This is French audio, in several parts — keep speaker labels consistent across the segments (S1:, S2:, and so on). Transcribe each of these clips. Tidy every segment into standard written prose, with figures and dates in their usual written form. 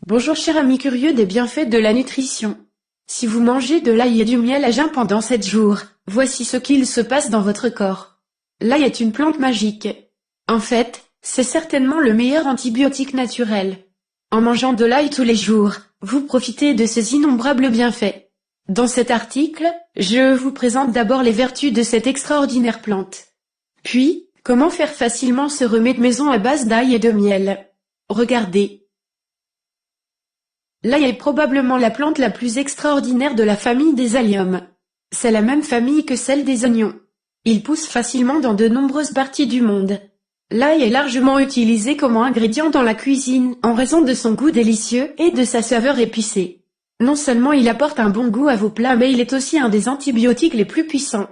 S1: Bonjour cher ami curieux des bienfaits de la nutrition. Si vous mangez de l'ail et du miel à jeun pendant 7 jours, voici ce qu'il se passe dans votre corps. L'ail est une plante magique. En fait, c'est certainement le meilleur antibiotique naturel. En mangeant de l'ail tous les jours, vous profitez de ses innombrables bienfaits. Dans cet article, je vous présente d'abord les vertus de cette extraordinaire plante. Puis, comment faire facilement ce remède maison à base d'ail et de miel. Regardez. L'ail est probablement la plante la plus extraordinaire de la famille des alliums. C'est la même famille que celle des oignons. Il pousse facilement dans de nombreuses parties du monde. L'ail est largement utilisé comme ingrédient dans la cuisine en raison de son goût délicieux et de sa saveur épicée. Non seulement il apporte un bon goût à vos plats, mais il est aussi un des antibiotiques les plus puissants.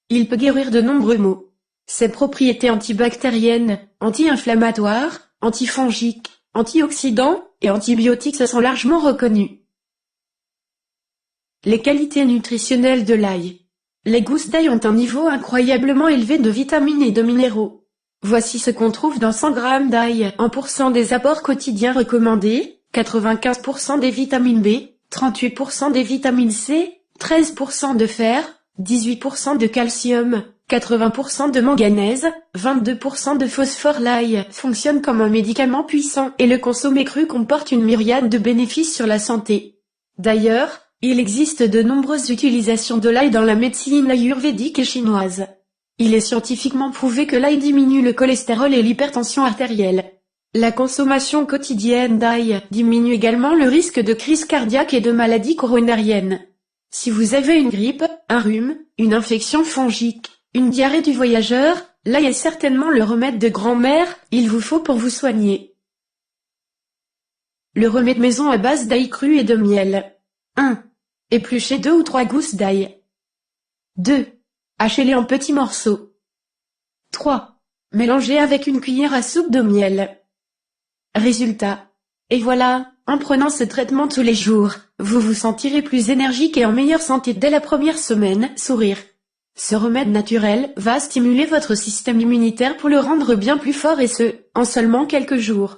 S1: Il peut guérir de nombreux maux. Ses propriétés antibactériennes, anti-inflammatoires, antifongiques, antioxydants et antibiotiques se sont largement reconnus. Les qualités nutritionnelles de l'ail. Les gousses d'ail ont un niveau incroyablement élevé de vitamines et de minéraux. Voici ce qu'on trouve dans 100 g d'ail. 1% des apports quotidiens recommandés, 95% des vitamines B, 38% des vitamines C, 13% de fer, 18% de calcium, 80% de manganèse, 22% de phosphore. L'ail fonctionne comme un médicament puissant et le consommer cru comporte une myriade de bénéfices sur la santé. D'ailleurs, il existe de nombreuses utilisations de l'ail dans la médecine ayurvédique et chinoise. Il est scientifiquement prouvé que l'ail diminue le cholestérol et l'hypertension artérielle. La consommation quotidienne d'ail diminue également le risque de crise cardiaque et de maladies coronariennes. Si vous avez une grippe, un rhume, une infection fongique, une diarrhée du voyageur, l'ail est certainement le remède de grand-mère, il vous faut pour vous soigner. Le remède maison à base d'ail cru et de miel. 1. Épluchez 2 ou 3 gousses d'ail. 2. Hachez-les en petits morceaux. 3. Mélangez avec une cuillère à soupe de miel. Résultat. Et voilà, en prenant ce traitement tous les jours, vous vous sentirez plus énergique et en meilleure santé dès la première semaine. Sourire. Ce remède naturel va stimuler votre système immunitaire pour le rendre bien plus fort et ce, en seulement quelques jours.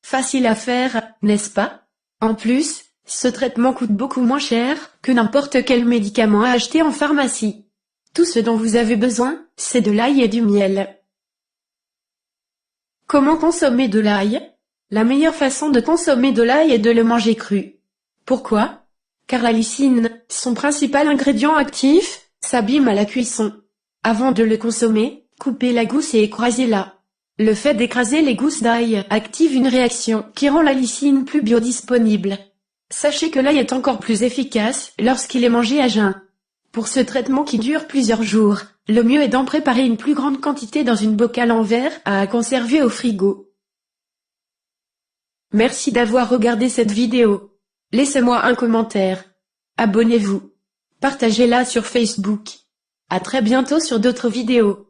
S1: Facile à faire, n'est-ce pas? En plus, ce traitement coûte beaucoup moins cher que n'importe quel médicament à acheter en pharmacie. Tout ce dont vous avez besoin, c'est de l'ail et du miel. Comment consommer de l'ail? La meilleure façon de consommer de l'ail est de le manger cru. Pourquoi? Car la lysine, son principal ingrédient actif, s'abîme à la cuisson. Avant de le consommer, coupez la gousse et écrasez-la. Le fait d'écraser les gousses d'ail active une réaction qui rend la lysine plus biodisponible. Sachez que l'ail est encore plus efficace lorsqu'il est mangé à jeun. Pour ce traitement qui dure plusieurs jours, le mieux est d'en préparer une plus grande quantité dans une bocal en verre à conserver au frigo. Merci d'avoir regardé cette vidéo. Laissez-moi un commentaire. Abonnez-vous. Partagez-la sur Facebook. À très bientôt sur d'autres vidéos.